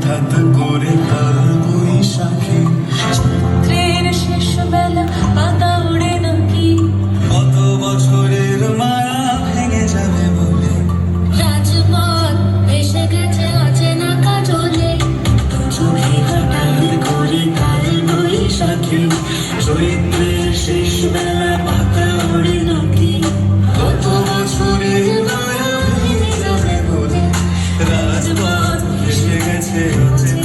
হঠাৎ করে কাল বৈশাখী চৈত্রের শেষ বেলা পাতা ওড়ে নাকি কত বছরের মায়া ভেঙে যাবে বলে রাজপথ ভেসে গেছে অচেনা কাজলে দু চোখে হঠাৎ করে কাল বৈশাখী চৈত্রের শেষ বেলা পাতা ওড়ে নাকি কত বছরের মায়া ভেঙে যাবে বলে রাজপথ ভেসে গেছে অচেনা